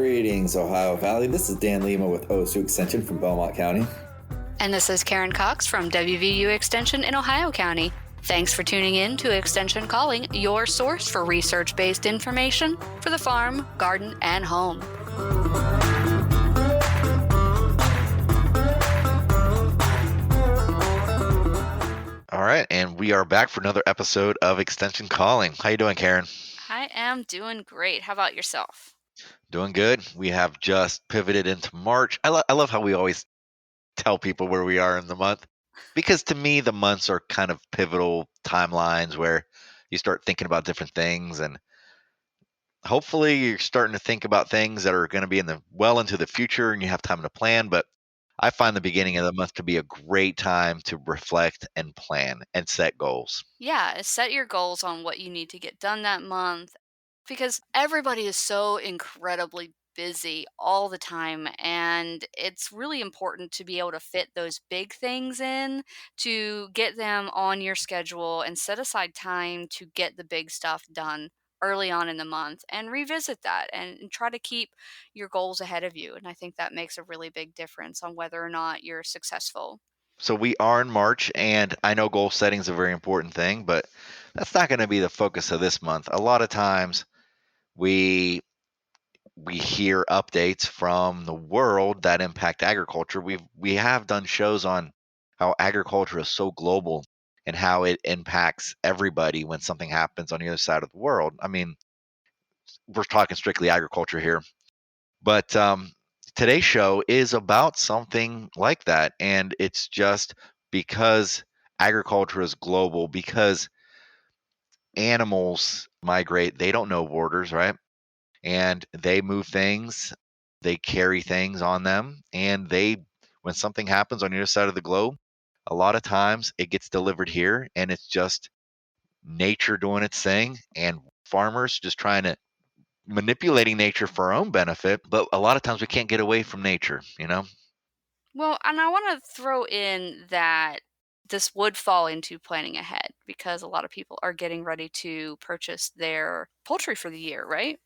Greetings, Ohio Valley. This is Dan Lima with OSU Extension from Belmont County. And this is Karen Cox from WVU Extension in Ohio County. Thanks for tuning in to Extension Calling, your source for research-based information for the farm, garden, and home. All right, and we are back for another episode of Extension Calling. How you doing, Karen? I am doing great. How about yourself? Doing good. We have just pivoted into March. I love how we always tell people where we are in the month, because to me, the months are kind of pivotal timelines where you start thinking about different things, and hopefully you're starting to think about things that are going to be well into the future and you have time to plan. But I find the beginning of the month to be a great time to reflect and plan and set goals. Yeah, set your goals on what you need to get done that month because everybody is so incredibly busy all the time. And it's really important to be able to fit those big things in to get them on your schedule and set aside time to get the big stuff done early on in the month and revisit that and try to keep your goals ahead of you. And I think that makes a really big difference on whether or not you're successful. So we are in March, and I know goal setting is a very important thing, but that's not going to be the focus of this month. A lot of times we hear updates from the world that impact agriculture. We have done shows on how agriculture is so global and how it impacts everybody when something happens on the other side of the world. I mean, we're talking strictly agriculture here, but today's show is about something like that, and it's just because agriculture is global, because animals migrate, they don't know borders, right? And they move things, they carry things on them, and when something happens on the other side of the globe, a lot of times it gets delivered here, and it's just nature doing its thing and farmers just trying to manipulating nature for our own benefit. But a lot of times we can't get away from nature, you know? Well, and I want to throw in that this would fall into planning ahead because a lot of people are getting ready to purchase their poultry for the year, right?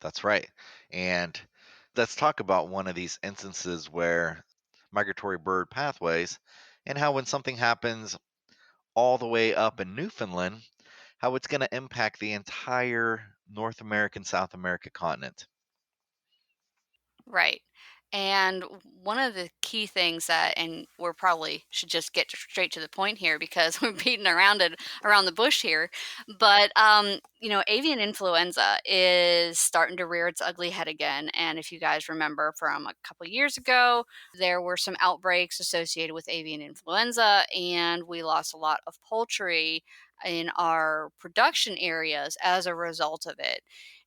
That's right. And let's talk about one of these instances where migratory bird pathways, and how when something happens all the way up in Newfoundland, how it's going to impact the entire North American, South America continent. Right. And one of the key things that, and we're probably should just get straight to the point here because we're beating around the bush here. But avian influenza is starting to rear its ugly head again. And if you guys remember from a couple years ago, there were some outbreaks associated with avian influenza, and we lost a lot of poultry in our production areas as a result of it.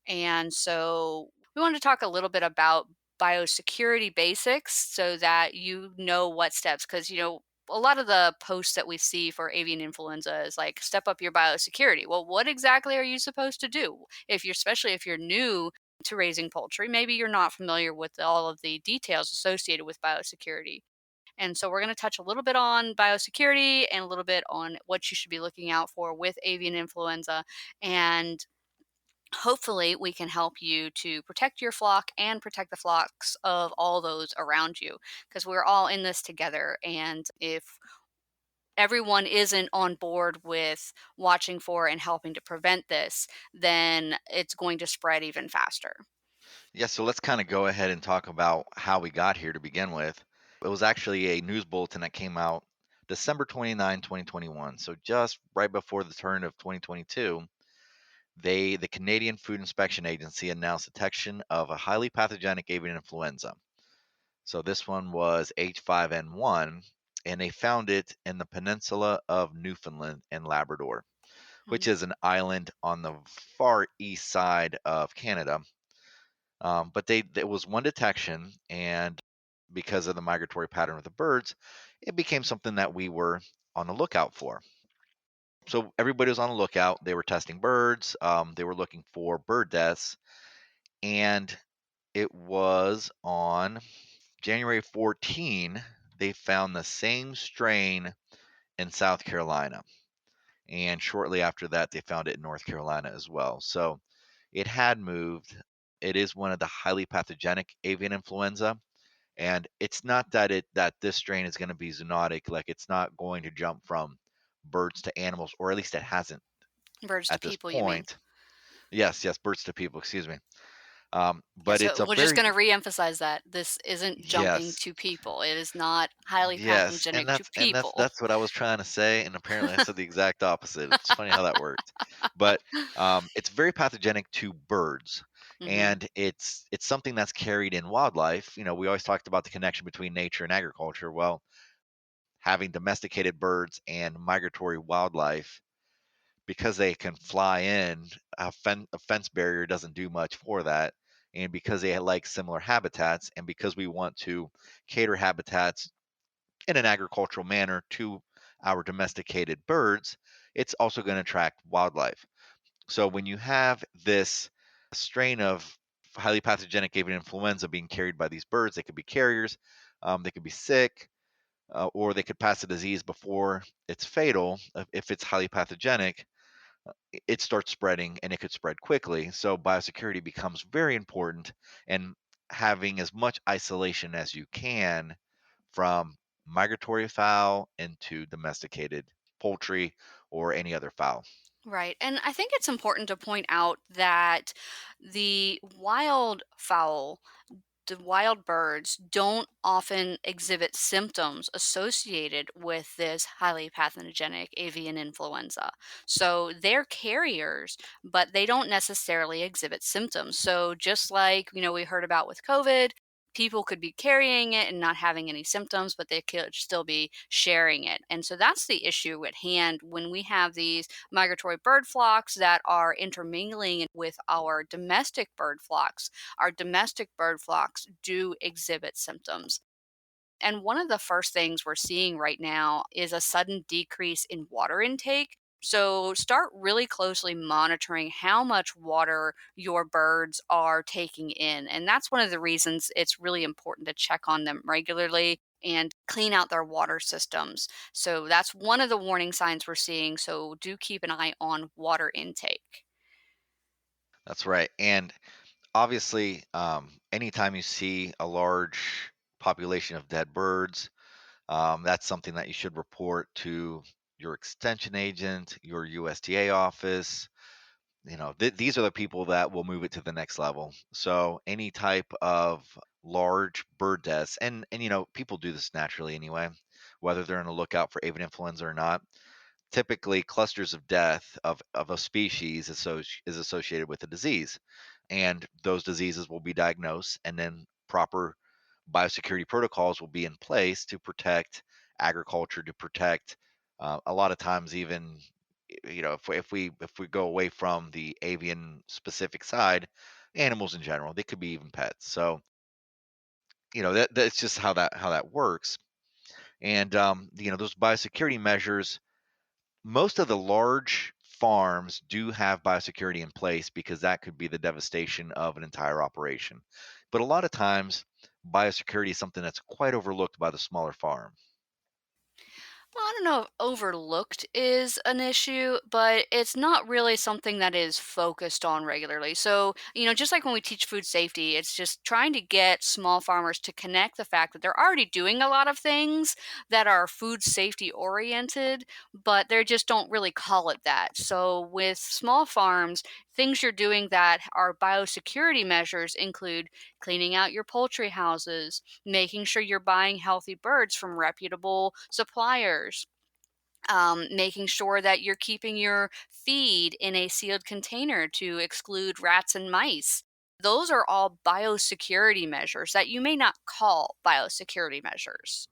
And so we want to talk a little bit about biosecurity basics so that you know what steps, because a lot of the posts that we see for avian influenza is like step up your biosecurity. Well, what exactly are you supposed to do especially if you're new to raising poultry? Maybe you're not familiar with all of the details associated with biosecurity. And so we're going to touch a little bit on biosecurity and a little bit on what you should be looking out for with avian influenza, and hopefully we can help you to protect your flock and protect the flocks of all those around you, because we're all in this together. And if everyone isn't on board with watching for and helping to prevent this, then it's going to spread even faster. Yeah, so let's kind of go ahead and talk about how we got here to begin with. It was actually a news bulletin that came out December 29, 2021. So just right before the turn of 2022, the Canadian Food Inspection Agency announced detection of a highly pathogenic avian influenza. So this one was H5N1, and they found it in the peninsula of Newfoundland and Labrador, which Mm. is an island on the far east side of Canada. But there was one detection, and because of the migratory pattern of the birds, it became something that we were on the lookout for. So everybody was on the lookout. They were testing birds. They were looking for bird deaths, and it was on January 14. They found the same strain in South Carolina, and shortly after that, they found it in North Carolina as well. So it had moved. it is one of the highly pathogenic avian influenza. And it's not that this strain is going to be zoonotic, like it's not going to jump from birds to animals, or at least it hasn't Birds to at this people, you mean? point. Yes, birds to people, excuse me. Yeah, But it's so a we're just very going to reemphasize that this isn't jumping yes, to people. It is not highly yes, and pathogenic to that's people. that's what I was trying to say, and apparently I said the exact opposite. It's funny how that worked. But it's very pathogenic to birds, Hmm. and it's something that's carried in wildlife. We always talked about the connection between nature and agriculture. Well, having domesticated birds and migratory wildlife, because they can fly in, a fence barrier doesn't do much for that. And because they like similar habitats, and because we want to cater habitats in an agricultural manner to our domesticated birds, it's also going to attract wildlife. So when you have this strain of highly pathogenic avian influenza being carried by these birds, they could be carriers, they could be sick, or they could pass the disease before it's fatal. If it's highly pathogenic, it starts spreading and it could spread quickly. So biosecurity becomes very important, and having as much isolation as you can from migratory fowl into domesticated poultry or any other fowl. Right. And I think it's important to point out that the the wild birds don't often exhibit symptoms associated with this highly pathogenic avian influenza. So they're carriers, but they don't necessarily exhibit symptoms. So just like, we heard about with COVID, people could be carrying it and not having any symptoms, but they could still be sharing it. And so that's the issue at hand when we have these migratory bird flocks that are intermingling with our domestic bird flocks. Our domestic bird flocks do exhibit symptoms. And one of the first things we're seeing right now is a sudden decrease in water intake. So start really closely monitoring how much water your birds are taking in. And that's one of the reasons it's really important to check on them regularly and clean out their water systems. So that's one of the warning signs we're seeing. So do keep an eye on water intake. That's right. And obviously, anytime you see a large population of dead birds, that's something that you should report to your extension agent, your USDA office. These are the people that will move it to the next level. So any type of large bird deaths, and people do this naturally anyway, whether they're on a lookout for avian influenza or not. Typically, clusters of death of a species is associated with a disease, and those diseases will be diagnosed, and then proper biosecurity protocols will be in place to protect agriculture, to protect a lot of times even if we go away from the avian specific side, animals in general, they could be even pets. So that's just how that works. And those biosecurity measures, most of the large farms do have biosecurity in place because that could be the devastation of an entire operation. But a lot of times, biosecurity is something that's quite overlooked by the smaller farm. Well, I don't know if overlooked is an issue, but it's not really something that is focused on regularly. So, just like when we teach food safety, it's just trying to get small farmers to connect the fact that they're already doing a lot of things that are food safety oriented, but they just don't really call it that. So, with small farms, things you're doing that are biosecurity measures include cleaning out your poultry houses, making sure you're buying healthy birds from reputable suppliers, making sure that you're keeping your feed in a sealed container to exclude rats and mice. Those are all biosecurity measures that you may not call biosecurity measures.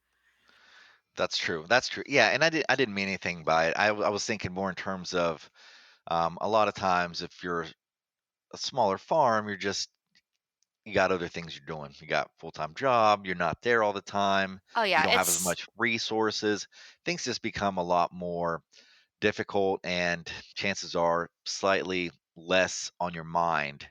That's true. That's true. Yeah, and I didn't mean anything by it. I was thinking more in terms of a lot of times if you're a smaller farm, you got other things you're doing. You got full-time job, you're not there all the time, Oh, you yeah, don't have as it's much resources. Things just become a lot more difficult, and chances are slightly less on your mind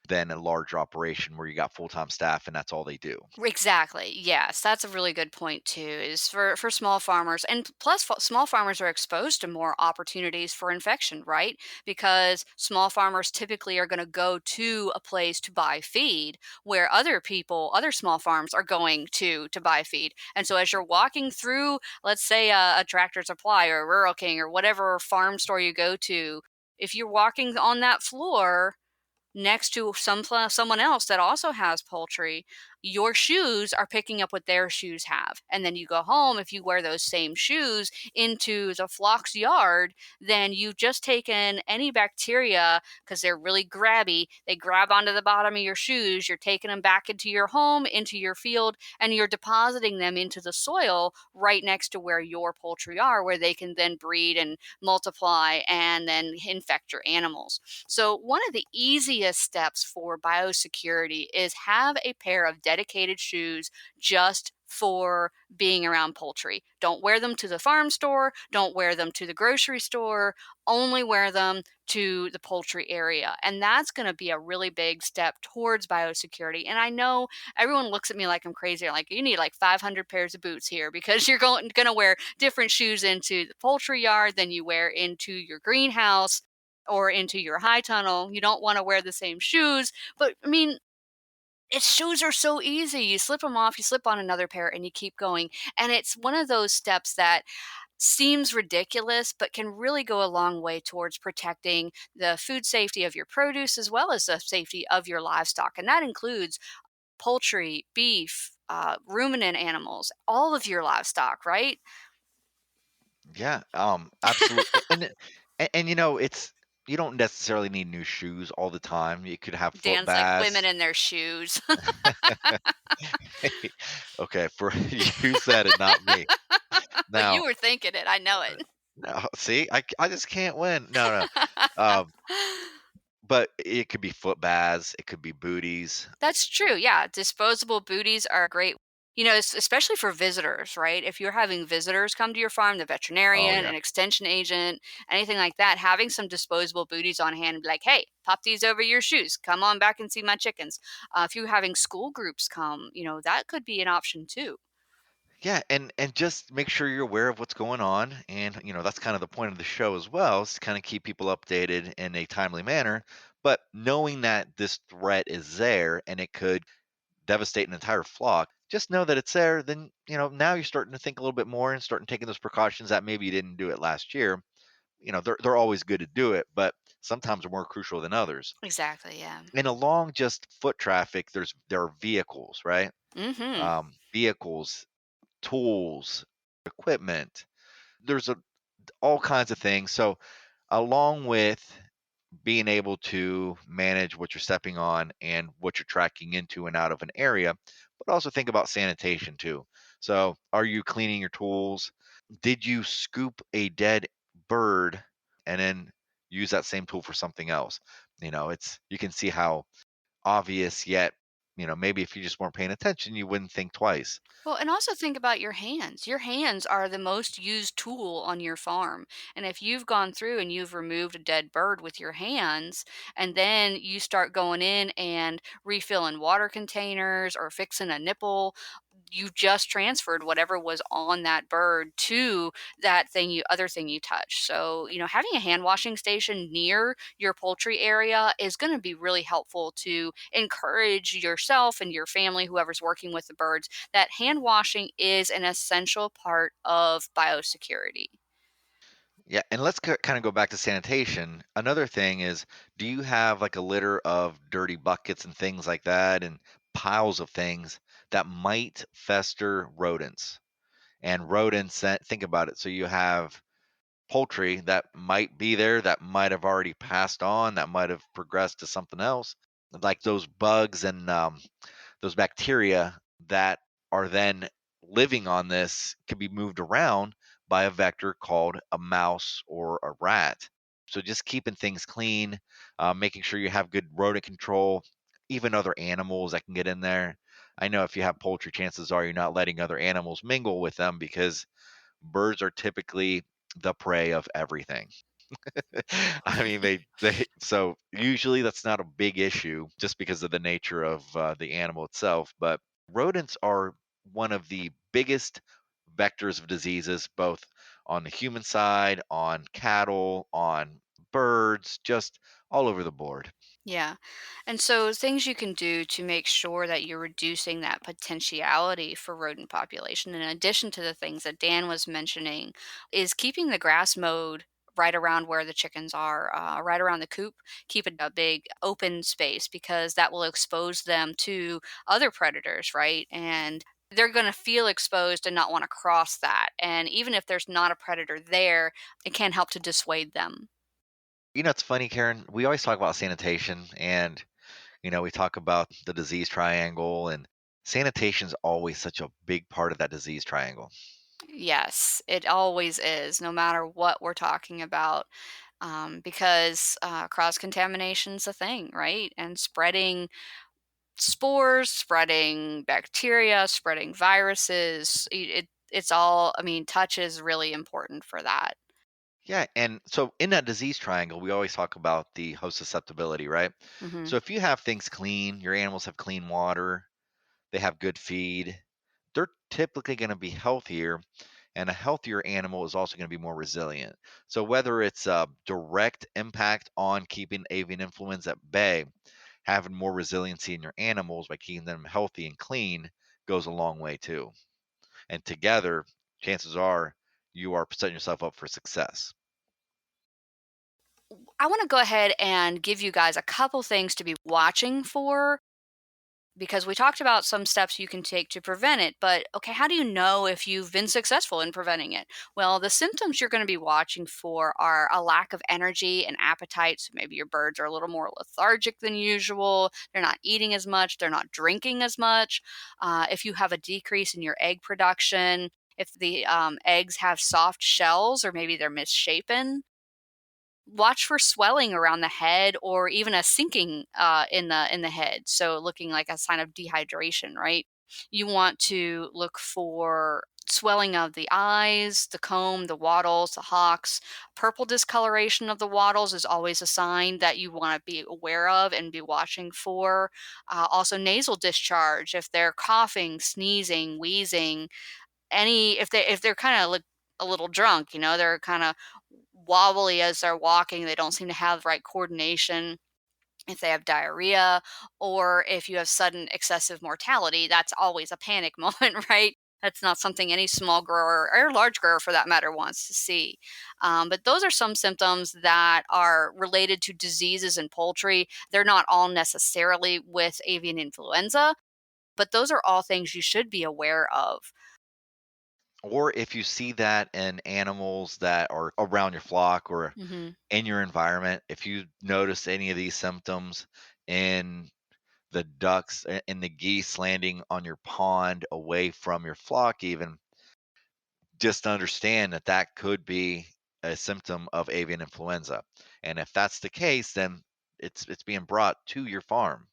than a larger operation where you got full-time staff and that's all they do. Exactly. Yes, that's a really good point too. Is for small farmers, and plus small farmers are exposed to more opportunities for infection, right? Because small farmers typically are going to go to a place to buy feed, where other people, other small farms are going to buy feed. And so as you're walking through, let's say a Tractor Supply or a Rural King or whatever farm store you go to, if you're walking on that floor next to someone else that also has poultry, your shoes are picking up what their shoes have. And then you go home, if you wear those same shoes into the flock's yard, then you've just taken any bacteria, because they're really grabby. They grab onto the bottom of your shoes. You're taking them back into your home, into your field, and you're depositing them into the soil right next to where your poultry are, where they can then breed and multiply and then infect your animals. So, one of the easiest steps for biosecurity is have a pair of dedicated shoes just for being around poultry. Don't wear them to the farm store, don't wear them to the grocery store, only wear them to the poultry area. And that's going to be a really big step towards biosecurity. And I know everyone looks at me like I'm crazy, like you need like 500 pairs of boots here because you're going to wear different shoes into the poultry yard than you wear into your greenhouse or into your high tunnel. You don't want to wear the same shoes. But I mean, its shoes are so easy. You slip them off, you slip on another pair, and you keep going. And it's one of those steps that seems ridiculous, but can really go a long way towards protecting the food safety of your produce as well as the safety of your livestock. And that includes poultry, beef, ruminant animals, all of your livestock, right? Yeah, absolutely. And you know, it's you don't necessarily need new shoes all the time. You could have foot Dan's like women baths. in their shoes. Okay, for you said it, not me. But you Now, were thinking it. I know it. no, see, I just can't win. No, no. But it could be foot baths, it could be booties. That's true. Yeah, disposable booties are great. Especially for visitors, right? If you're having visitors come to your farm, the Oh veterinarian, yeah. an extension agent, anything like that, having some disposable booties on hand and be like, hey, pop these over your shoes. Come on back and see my chickens. If you're having school groups come, that could be an option too. Yeah, and just make sure you're aware of what's going on, and that's kind of the point of the show as well, is to kind of keep people updated in a timely manner. But knowing that this threat is there and it could devastate an entire flock, just know that it's there. Then now you're starting to think a little bit more and starting taking those precautions that maybe you didn't do it last year. They're always good to do it, but sometimes they're more crucial than others. Exactly. Yeah. And along just foot traffic, there are vehicles, right? Mm-hmm. Vehicles, tools, equipment. There's all kinds of things. So, along with being able to manage what you're stepping on and what you're tracking into and out of an area, but also think about sanitation too. So, are you cleaning your tools? Did you scoop a dead bird and then use that same tool for something else? It's you can see how obvious yet, maybe if you just weren't paying attention, you wouldn't think twice. Well, and also think about your hands. Your hands are the most used tool on your farm. And if you've gone through and you've removed a dead bird with your hands, and then you start going in and refilling water containers or fixing a nipple, you just transferred whatever was on that bird to that other thing you touch. So, having a hand washing station near your poultry area is going to be really helpful to encourage yourself and your family, whoever's working with the birds, that hand washing is an essential part of biosecurity. Yeah, and let's kind of go back to sanitation. Another thing is, do you have like a litter of dirty buckets and things like that, and piles of things that might fester rodents? And rodents, think about it. So you have poultry that might be there, that might have already passed on, that might have progressed to something else, like those bugs and those bacteria that are then living on this can be moved around by a vector called a mouse or a rat. So just keeping things clean, making sure you have good rodent control, even other animals that can get in there. I know if you have poultry, chances are you're not letting other animals mingle with them because birds are typically the prey of everything. I mean, they so usually that's not a big issue just because of the nature of the animal itself. But rodents are one of the biggest vectors of diseases, both on the human side, on cattle, on birds, just all over the board. Yeah. And so things you can do to make sure that you're reducing that potentiality for rodent population, in addition to the things that Dan was mentioning, is keeping the grass mowed right around where the chickens are, right around the coop. Keep it a big open space because that will expose them to other predators, right? And they're going to feel exposed and not want to cross that. And even if there's not a predator there, it can help to dissuade them. It's funny, Karen. We always talk about sanitation, and we talk about the disease triangle, and sanitation is always such a big part of that disease triangle. Yes, it always is, no matter what we're talking about, because cross contamination's a thing, right? And spreading spores, spreading bacteria, spreading viruses, it's all. I mean, touch is really important for that. Yeah, and so in that disease triangle, we always talk about the host susceptibility, right? Hmm. So if you have things clean, your animals have clean water, they have good feed, they're typically going to be healthier, and a healthier animal is also going to be more resilient. So whether it's a direct impact on keeping avian influenza at bay, having more resiliency in your animals by keeping them healthy and clean goes a long way too. And together, chances are you are setting yourself up for success. I want to go ahead and give you guys a couple things to be watching for because we talked about some steps you can take to prevent it, but okay, how do you know if you've been successful in preventing it? Well, the symptoms you're going to be watching for are a lack of energy and appetite. So maybe your birds are a little more lethargic than usual. They're not eating as much, they're not drinking as much. If you have a decrease in your egg production, if the eggs have soft shells or maybe they're misshapen, watch for swelling around the head or even a sinking in the head, so looking like a sign of dehydration, right? You want to look for swelling of the eyes, the comb, the wattles, the hocks. Purple discoloration of the wattles is always a sign that you want to be aware of and be watching for. Also nasal discharge, if they're coughing, sneezing, wheezing, any if they're kind of a little drunk, they're kind of wobbly as they're walking, they don't seem to have the right coordination. If they have diarrhea or if you have sudden excessive mortality, that's always a panic moment, right? That's not something any small grower or large grower for that matter wants to see. But those are some symptoms that are related to diseases in poultry. They're not all necessarily with avian influenza, but those are all things you should be aware of. Or if you see that in animals that are around your flock or Hmm. in your environment, if you notice any of these symptoms in the ducks and the geese landing on your pond away from your flock, even just understand that that could be a symptom of avian influenza. And if that's the case, then it's being brought to your farm.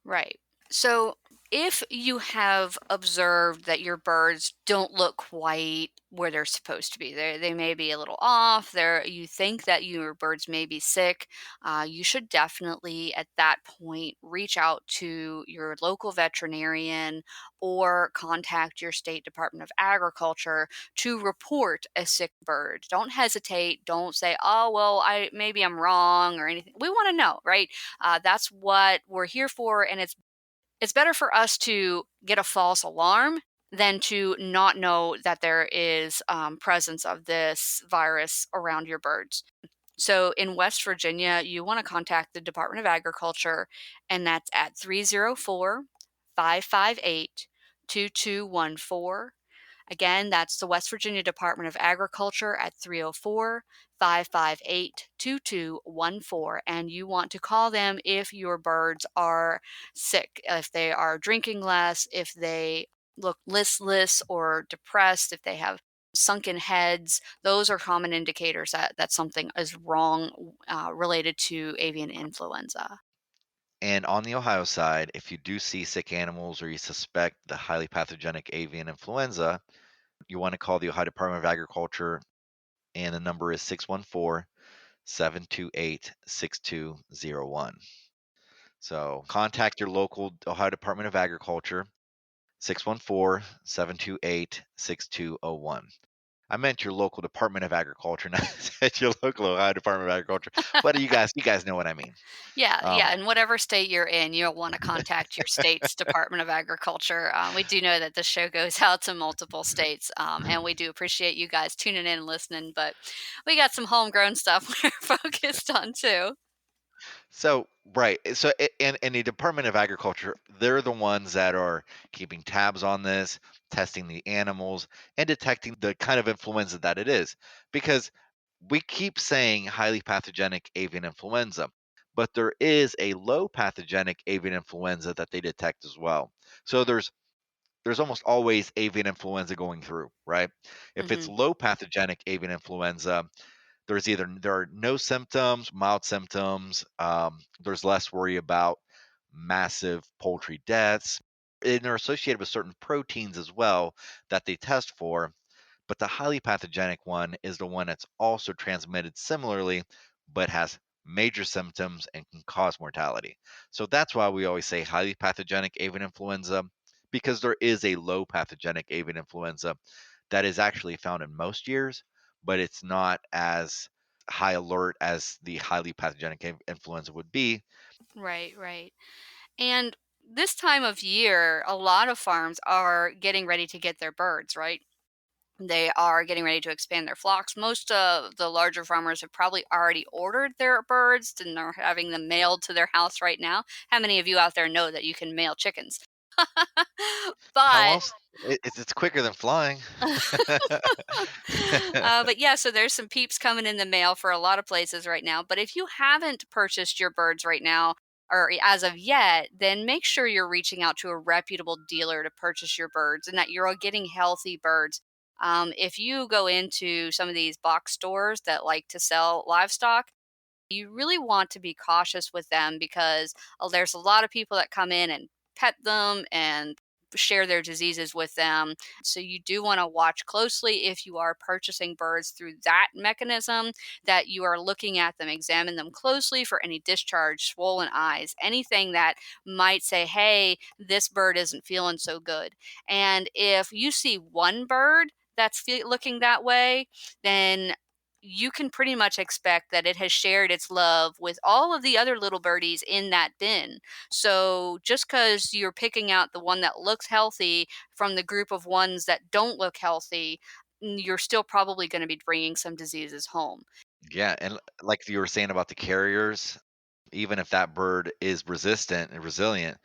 Right. So, if you have observed that your birds don't look quite where they're supposed to be, they may be a little off. You think that your birds may be sick. You should definitely, at that point, reach out to your local veterinarian or contact your state Department of Agriculture to report a sick bird. Don't hesitate. Don't say, "Oh, well, I maybe I'm wrong" or anything. We want to know, right? That's what we're here for, and it's better for us to get a false alarm than to not know that there is presence of this virus around your birds. So in West Virginia, you want to contact the Department of Agriculture, and that's at 304 558 2214. Again, that's the West Virginia Department of Agriculture at 304 558 2214. And you want to call them if your birds are sick, if they are drinking less, if they look listless or depressed, if they have sunken heads. Those are common indicators that something is wrong related to avian influenza. And on the Ohio side, if you do see sick animals or you suspect the highly pathogenic avian influenza, you want to call the Ohio Department of Agriculture and the number is 614-728-6201. So contact your local Ohio Department of Agriculture, 614-728-6201. I meant your local Department of Agriculture, not said your local Ohio Department of Agriculture, but you guys know what I mean. Yeah, Um, yeah, and whatever state you're in, you'll want to contact your state's Department of Agriculture. We do know that this show goes out to multiple states, and we do appreciate you guys tuning in and listening. But we got some homegrown stuff we're focused on too. So right, and the Department of Agriculture, they're the ones that are keeping tabs on this, testing the animals, and detecting the kind of influenza that it is. Because we keep saying highly pathogenic avian influenza, but there is a low pathogenic avian influenza that they detect as well. So there's almost always avian influenza going through, right? If it's Hmm. low pathogenic avian influenza, there are no symptoms, mild symptoms. There's less worry about massive poultry deaths, and they're associated with certain proteins as well that they test for. But the highly pathogenic one is the one that's also transmitted similarly, but has major symptoms and can cause mortality. So that's why we always say highly pathogenic avian influenza, because there is a low pathogenic avian influenza that is actually found in most years, but it's not as high alert as the highly pathogenic influenza would be. Right, right. And this time of year, a lot of farms are getting ready to get their birds, right? They are getting ready to expand their flocks. Most of the larger farmers have probably already ordered their birds and are having them mailed to their house right now. How many of you out there know that you can mail chickens? How But else? It's quicker than flying. but yeah, so there's some peeps coming in the mail for a lot of places right now. But if you haven't purchased your birds right now, or as of yet, then make sure you're reaching out to a reputable dealer to purchase your birds and that you're getting healthy birds. If you go into some of these box stores that like to sell livestock, you really want to be cautious with them because there's a lot of people that come in and pet them and share their diseases with them. So you do want to watch closely if you are purchasing birds through that mechanism, that you are looking at them, examine them closely for any discharge, swollen eyes, anything that might say, hey, this bird isn't feeling so good. And if you see one bird that's looking that way, then you can pretty much expect that it has shared its love with all of the other little birdies in that bin. So just because you're picking out the one that looks healthy from the group of ones that don't look healthy, you're still probably going to be bringing some diseases home. Yeah, and like you were saying about the carriers, even if that bird is resistant and resilient,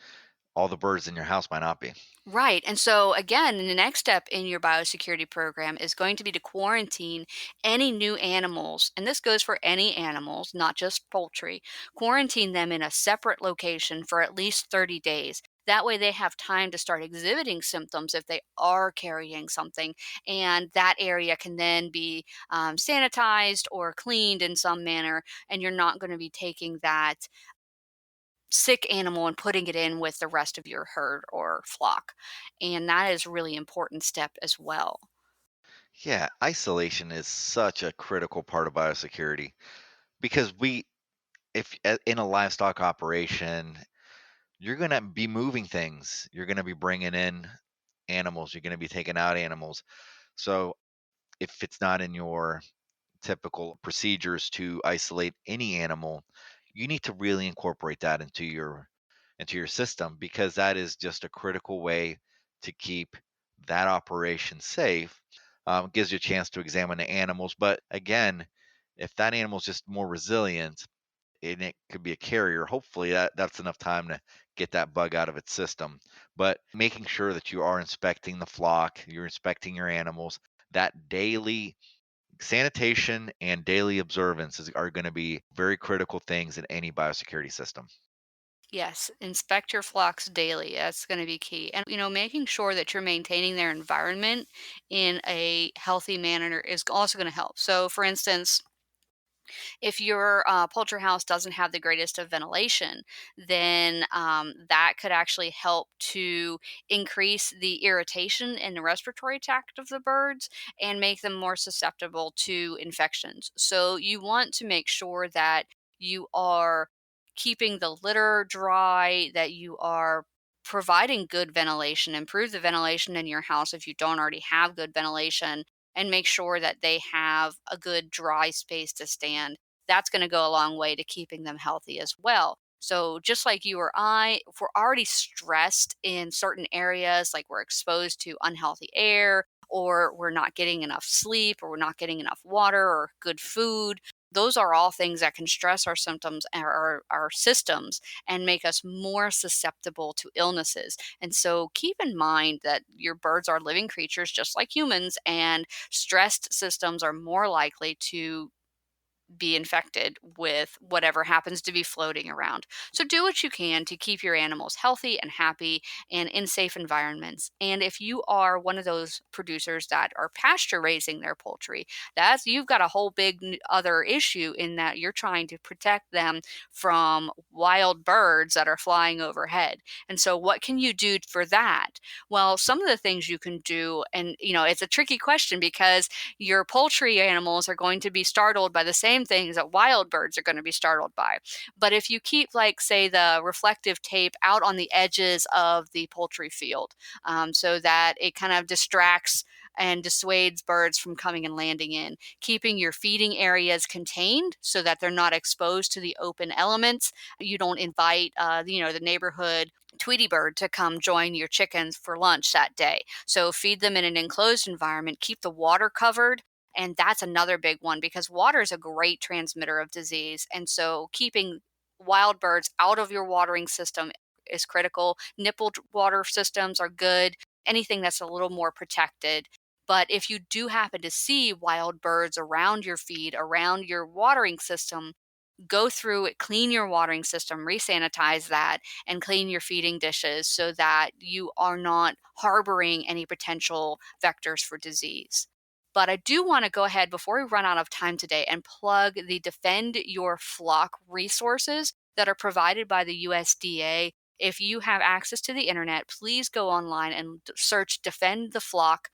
all the birds in your house might not be. Right. And so, again, the next step in your biosecurity program is going to be to quarantine any new animals. And this goes for any animals, not just poultry. Quarantine them in a separate location for at least 30 days. That way, they have time to start exhibiting symptoms if they are carrying something. And that area can then be sanitized or cleaned in some manner. And you're not going to be taking that sick animal and putting it in with the rest of your herd or flock. And that is a really important step as well. Yeah, isolation is such a critical part of biosecurity because if in a livestock operation, you're going to be moving things. You're going to be bringing in animals. You're going to be taking out animals. So if it's not in your typical procedures to isolate any animal, you need to really incorporate that into your system because that is just a critical way to keep that operation safe. Gives you a chance to examine the animals, but again, if that animal is just more resilient and it could be a carrier, hopefully that's enough time to get that bug out of its system. But making sure that you are inspecting the flock, you're inspecting your animals, that daily sanitation and daily observance are going to be very critical things in any biosecurity system. Yes, inspect your flocks daily. That's going to be key. And, making sure that you're maintaining their environment in a healthy manner is also going to help. So, for instance, If your poultry house doesn't have the greatest of ventilation, then that could actually help to increase the irritation in the respiratory tract of the birds and make them more susceptible to infections. So you want to make sure that you are keeping the litter dry, that you are providing good ventilation, improve the ventilation in your house if you don't already have good ventilation, and make sure that they have a good dry space to stand. That's going to go a long way to keeping them healthy as well. So, just like you or I, if we're already stressed in certain areas, like we're exposed to unhealthy air, or we're not getting enough sleep, or we're not getting enough water or good food, those are all things that can stress our symptoms, our systems, and make us more susceptible to illnesses. And so keep in mind that your birds are living creatures just like humans, and stressed systems are more likely to be infected with whatever happens to be floating around. So do what you can to keep your animals healthy and happy and in safe environments. And if you are one of those producers that are pasture raising their poultry, that's you've got a whole big other issue in that you're trying to protect them from wild birds that are flying overhead. And so what can you do for that? Well, some of the things you can do, and it's a tricky question because your poultry animals are going to be startled by the same things that wild birds are going to be startled by. But if you keep, like, say, the reflective tape out on the edges of the poultry field, so that it kind of distracts and dissuades birds from coming and landing in, keeping your feeding areas contained so that they're not exposed to the open elements. You don't invite, the neighborhood Tweety bird to come join your chickens for lunch that day. So feed them in an enclosed environment, keep the water covered. And that's another big one because water is a great transmitter of disease. And so keeping wild birds out of your watering system is critical. Nippled water systems are good, anything that's a little more protected. But if you do happen to see wild birds around your feed, around your watering system, go through it, clean your watering system, resanitize that, and clean your feeding dishes so that you are not harboring any potential vectors for disease. But I do want to go ahead before we run out of time today and plug the Defend Your Flock resources that are provided by the USDA. If you have access to the internet, please go online and search Defend the Flock.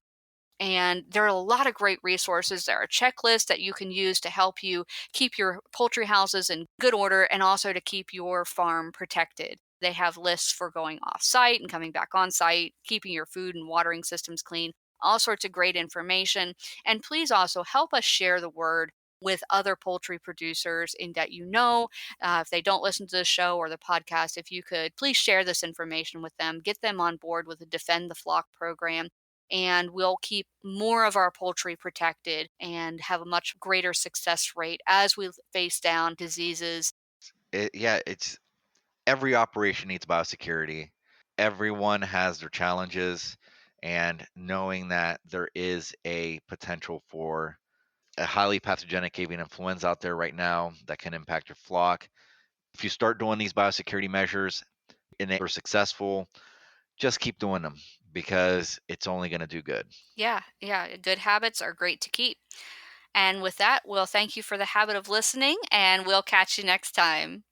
And there are a lot of great resources. There are checklists that you can use to help you keep your poultry houses in good order and also to keep your farm protected. They have lists for going off site and coming back on site, keeping your food and watering systems clean, all sorts of great information. And please also help us share the word with other poultry producers in that if they don't listen to the show or the podcast, if you could please share this information with them, get them on board with the Defend the Flock program, and we'll keep more of our poultry protected and have a much greater success rate as we face down diseases. It's every operation needs biosecurity. Everyone has their challenges, and knowing that there is a potential for a highly pathogenic avian influenza out there right now that can impact your flock. If you start doing these biosecurity measures and they're successful, just keep doing them because it's only going to do good. Yeah, good habits are great to keep. And with that, we'll thank you for the habit of listening, and we'll catch you next time.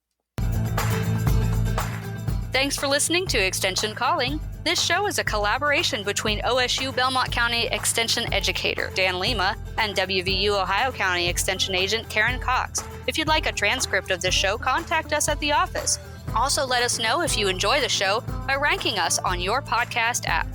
Thanks for listening to Extension Calling. This show is a collaboration between OSU Belmont County Extension Educator Dan Lima and WVU Ohio County Extension Agent Karen Cox. If you'd like a transcript of this show, contact us at the office. Also, let us know if you enjoy the show by ranking us on your podcast app.